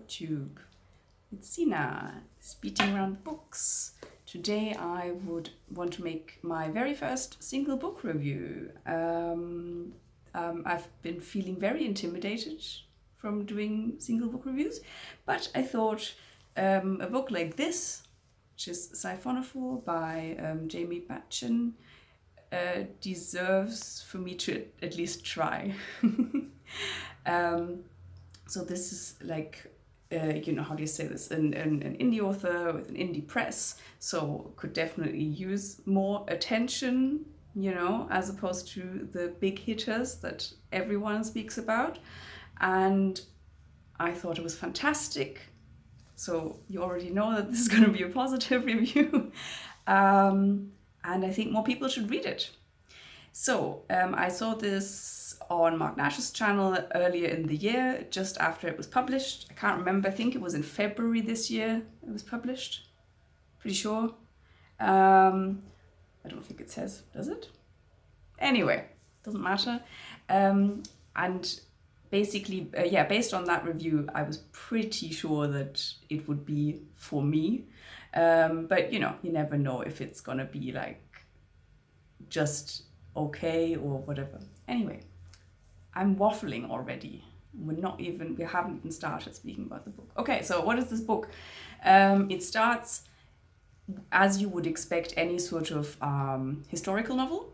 YouTube. It's Sina, beating around books. Today I would want to make my very first single book review. I've been feeling very intimidated from doing single book reviews, but I thought a book like this, which is Siphonophore by Jaimie Batchan, deserves for me to at least try. So this is like, how do you say this? An indie author with an indie press, so could definitely use more attention, as opposed to the big hitters that everyone speaks about. And I thought it was fantastic. So you already know that this is going to be a positive review. And I think more people should read it. So I saw this on Mark Nash's channel earlier in the year, just after it was published. I can't remember, I think it was in February this year it was published. Pretty sure. I don't think it says, does it? Anyway, doesn't matter. And basically, based on that review, I was pretty sure that it would be for me. But you never know if it's gonna be like just okay or whatever. Anyway, I'm waffling already. We haven't even started speaking about the book. Okay, so what is this book? It starts as you would expect any sort of historical novel,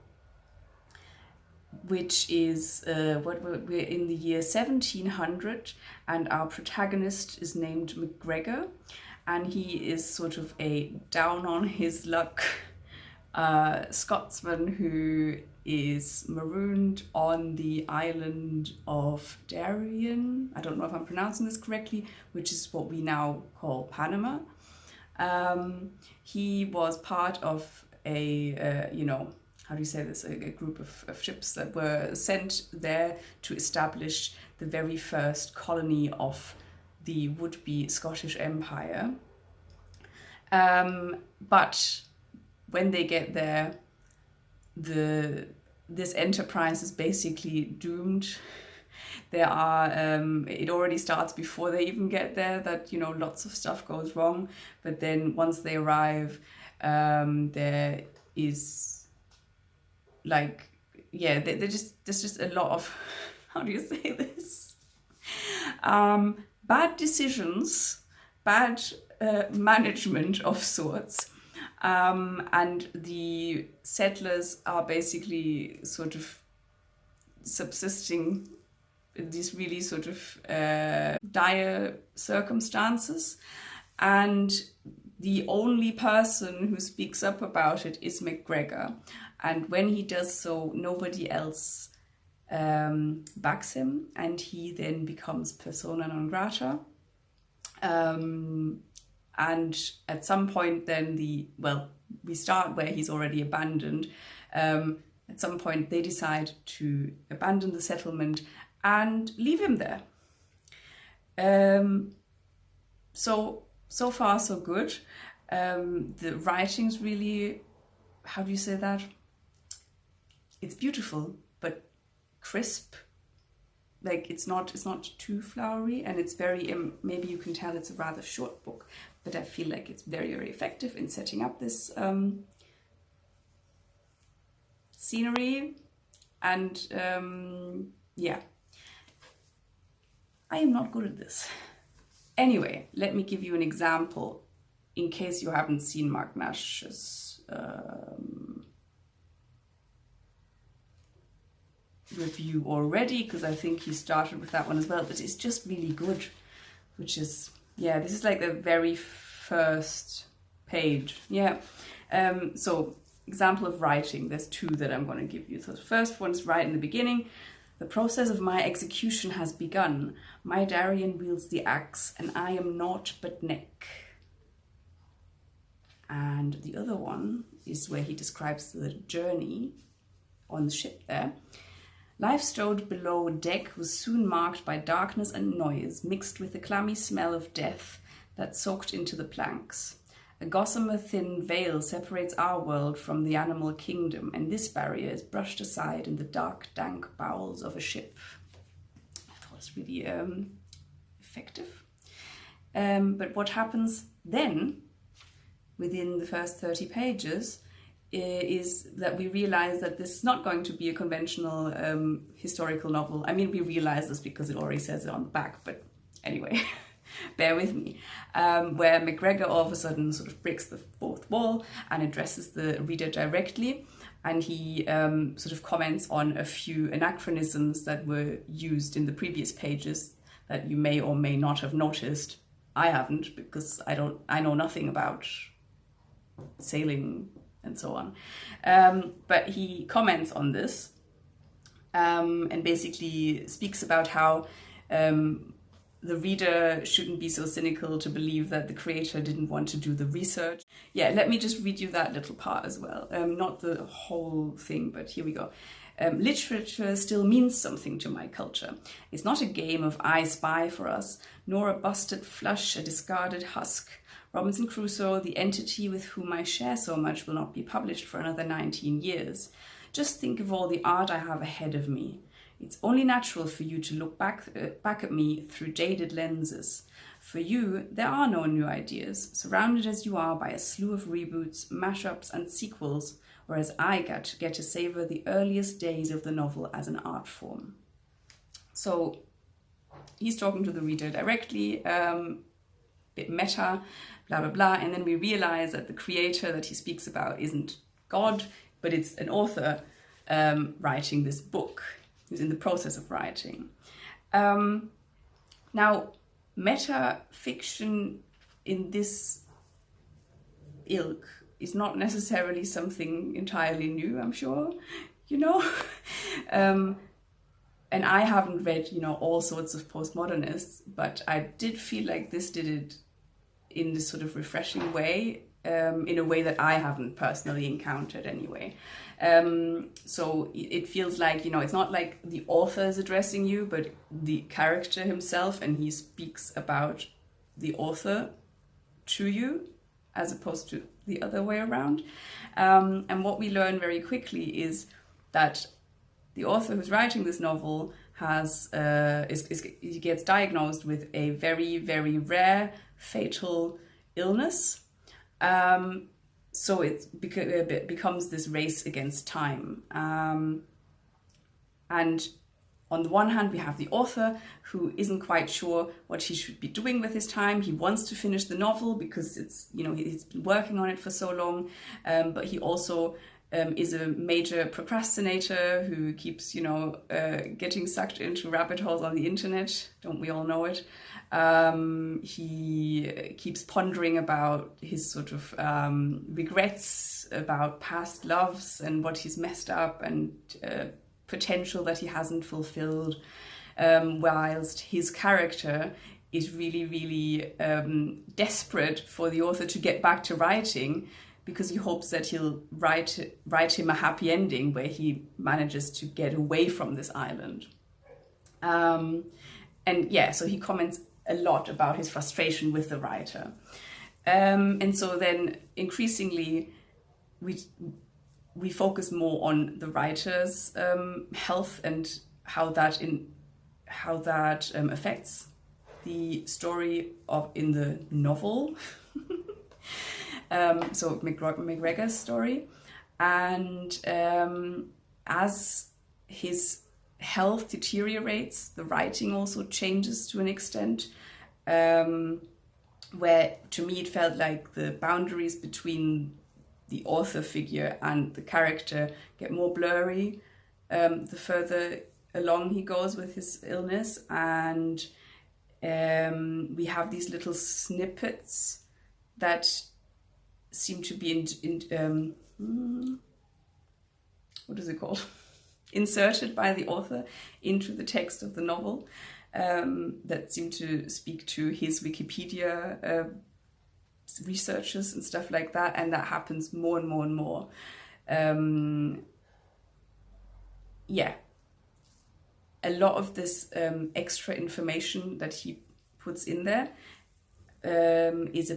which is we're in the year 1700, and our protagonist is named MacGregor, and he is sort of a down on his luck Scotsman who is marooned on the island of Darien. I don't know if I'm pronouncing this correctly, which is what we now call Panama. He was part of a, how do you say this, a group of ships that were sent there to establish the very first colony of the would-be Scottish Empire. But when they get there, this enterprise is basically doomed. There are it already starts before they even get there that lots of stuff goes wrong, but then once they arrive, there is there's just a lot of how do you say this, bad decisions, bad management of sorts. And the settlers are basically sort of subsisting in these really sort of dire circumstances. And the only person who speaks up about it is MacGregor. And when he does so, nobody else backs him, and he then becomes persona non grata. And at some point then we start where he's already abandoned. At some point they decide to abandon the settlement and leave him there. So far so good. The writing's really, how do you say that? It's beautiful, but crisp. Like it's not too flowery, and it's very, maybe you can tell it's a rather short book, but I feel like it's very, very effective in setting up this scenery. And I am not good at this. Anyway, let me give you an example in case you haven't seen Mark Nash's review already, because I think he started with that one as well, but it's just really good, which is, this is like the very first page. So example of writing, there's two that I'm going to give you. So the first one's right in the beginning. The process of my execution has begun. My Darien wields the axe, and I am naught but neck. And the other one is where he describes the journey on the ship there. Life stowed below deck was soon marked by darkness and noise, mixed with the clammy smell of death that soaked into the planks. A gossamer thin veil separates our world from the animal kingdom, and this barrier is brushed aside in the dark, dank bowels of a ship. I thought it was really effective. But what happens then, within the first 30 pages, is that we realize that this is not going to be a conventional historical novel. I mean, we realize this because it already says it on the back, but anyway, bear with me. Where McGregor all of a sudden sort of breaks the fourth wall and addresses the reader directly, and he sort of comments on a few anachronisms that were used in the previous pages that you may or may not have noticed. I haven't, because I know nothing about sailing and so on. But he comments on this and basically speaks about how the reader shouldn't be so cynical to believe that the creator didn't want to do the research. Yeah, let me just read you that little part as well. Not the whole thing, but here we go. Literature still means something to my culture. It's not a game of I spy for us, nor a busted flush, a discarded husk. Robinson Crusoe, the entity with whom I share so much, will not be published for another 19 years. Just think of all the art I have ahead of me. It's only natural for you to look back at me through jaded lenses. For you, there are no new ideas, surrounded as you are by a slew of reboots, mashups, and sequels, whereas I get to savor the earliest days of the novel as an art form. So he's talking to the reader directly, bit meta, blah, blah, blah. And then we realize that the creator that he speaks about isn't God, but it's an author writing this book, who's in the process of writing. Now, meta fiction in this ilk is not necessarily something entirely new, I'm sure, you know. And I haven't read, all sorts of postmodernists, but I did feel like this did it in this sort of refreshing way, in a way that I haven't personally encountered anyway. So it feels like, it's not like the author is addressing you, but the character himself, and he speaks about the author to you, as opposed to the other way around. And what we learn very quickly is that the author who's writing this novel he gets diagnosed with a very, very rare, fatal illness. So it becomes this race against time. And on the one hand, we have the author who isn't quite sure what he should be doing with his time. He wants to finish the novel because it's, he's been working on it for so long, but he also is a major procrastinator who keeps, getting sucked into rabbit holes on the internet. Don't we all know it? He keeps pondering about his sort of regrets about past loves and what he's messed up and potential that he hasn't fulfilled, whilst his character is really, really desperate for the author to get back to writing, because he hopes that he'll write him a happy ending where he manages to get away from this island. So he comments a lot about his frustration with the writer. And so then increasingly we focus more on the writer's health and how that affects the story in the novel. So McGregor's story. And as his health deteriorates, the writing also changes to an extent, where to me it felt like the boundaries between the author figure and the character get more blurry the further along he goes with his illness. And we have these little snippets that seem to be what is it called? Inserted by the author into the text of the novel, that seem to speak to his Wikipedia researches and stuff like that, and that happens more and more and more. A lot of this extra information that he puts in there is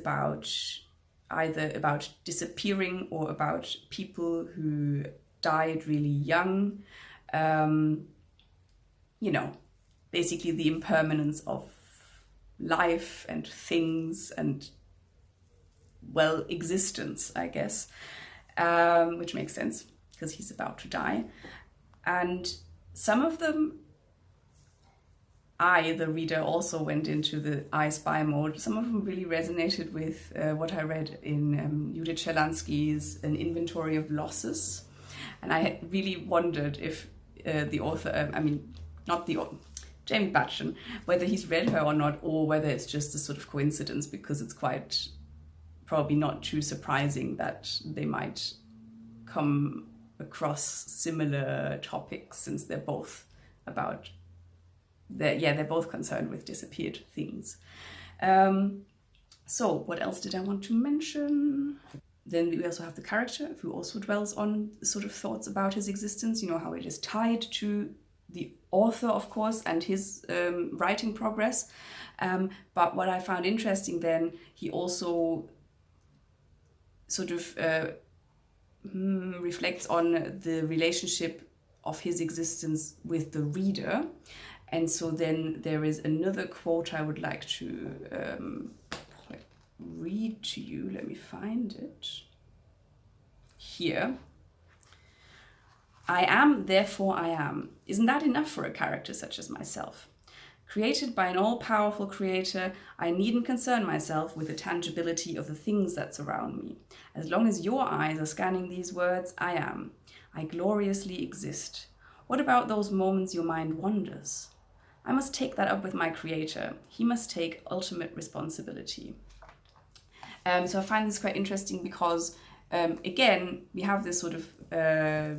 either about disappearing or about people who died really young. Basically the impermanence of life and things and, well, existence, I guess, which makes sense because he's about to die. And some of them, the reader, also went into the I spy mode. Some of them really resonated with what I read in Judith Schalansky's An Inventory of Losses. And I had really wondered if the author, Jaimie Batchan, whether he's read her or not, or whether it's just a sort of coincidence, because it's quite probably not too surprising that they might come across similar topics, since they're both about they're both concerned with disappeared things. So what else did I want to mention? Then we also have the character, who also dwells on sort of thoughts about his existence, how it is tied to the author, of course, and his writing progress. But what I found interesting then, he also sort of reflects on the relationship of his existence with the reader. And so then there is another quote I would like to read to you. Let me find it. Here. I am, therefore I am. Isn't that enough for a character such as myself? Created by an all-powerful creator, I needn't concern myself with the tangibility of the things that surround me. As long as your eyes are scanning these words, I am. I gloriously exist. What about those moments your mind wanders? I must take that up with my creator. He must take ultimate responsibility. So I find this quite interesting because, again, we have this sort of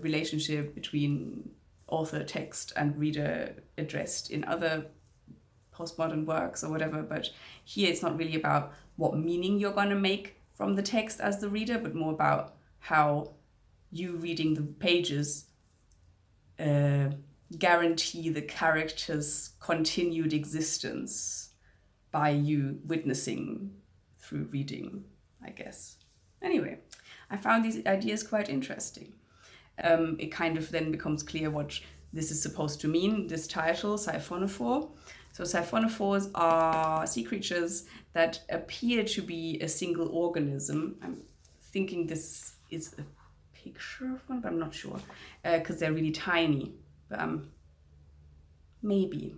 relationship between author, text, and reader addressed in other postmodern works or whatever, but here it's not really about what meaning you're going to make from the text as the reader, but more about how you reading the pages guarantee the character's continued existence by you witnessing through reading, I guess. Anyway, I found these ideas quite interesting. It kind of then becomes clear what this is supposed to mean, this title, Siphonophore. So Siphonophores are sea creatures that appear to be a single organism. I'm thinking this is a picture of one, but I'm not sure, because they're really tiny. Maybe.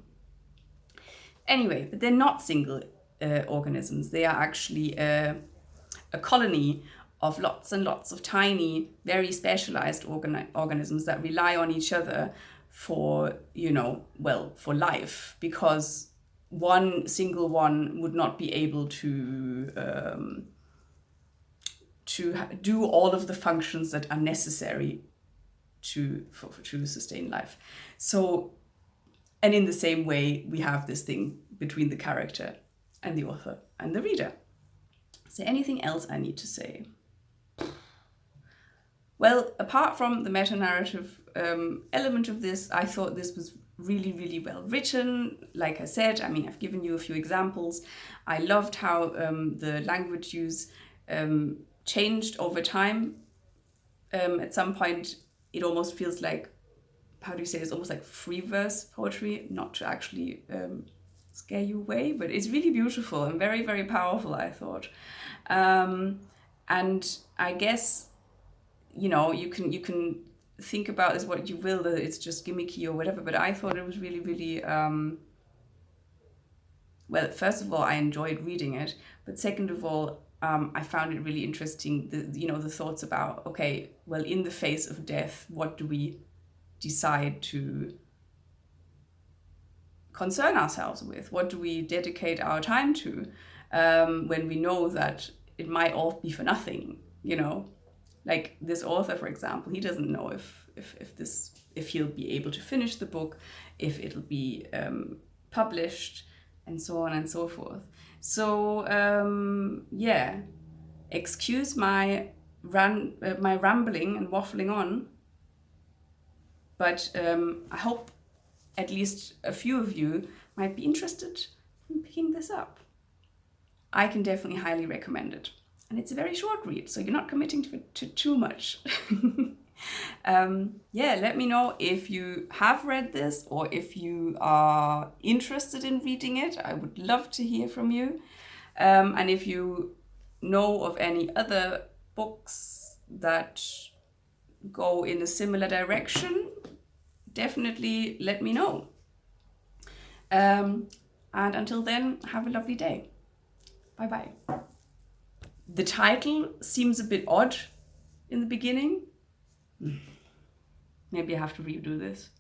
Anyway, but they're not single organisms. They are actually a colony of lots and lots of tiny, very specialized organisms that rely on each other for, for life, because one single one would not be able to do all of the functions that are necessary to sustain life. So, and in the same way, we have this thing between the character and the author and the reader. Is there anything else I need to say? Well, apart from the meta-narrative element of this, I thought this was really, really well written. Like I said, I've given you a few examples. I loved how the language use changed over time. At some point, it almost feels like, how do you say this, almost like free verse poetry, not to actually scare you away, but it's really beautiful and very, very powerful, I thought. And I guess, you can think about this what you will, that it's just gimmicky or whatever, but I thought it was really, really, well, first of all, I enjoyed reading it, but second of all, I found it really interesting, the thoughts about, okay, well, in the face of death, what do we decide to concern ourselves with? What do we dedicate our time to when we know that it might all be for nothing, Like this author, for example, he doesn't know if he'll be able to finish the book, if it'll be published, and so on and so forth. So excuse my rambling and waffling on, but I hope at least a few of you might be interested in picking this up. I can definitely highly recommend it. And it's a very short read, so you're not committing to too much. Yeah, let me know if you have read this or if you are interested in reading it. I would love to hear from you. And if you know of any other books that go in a similar direction, definitely let me know. And until then, have a lovely day. Bye bye. The title seems a bit odd in the beginning. Maybe I have to redo this.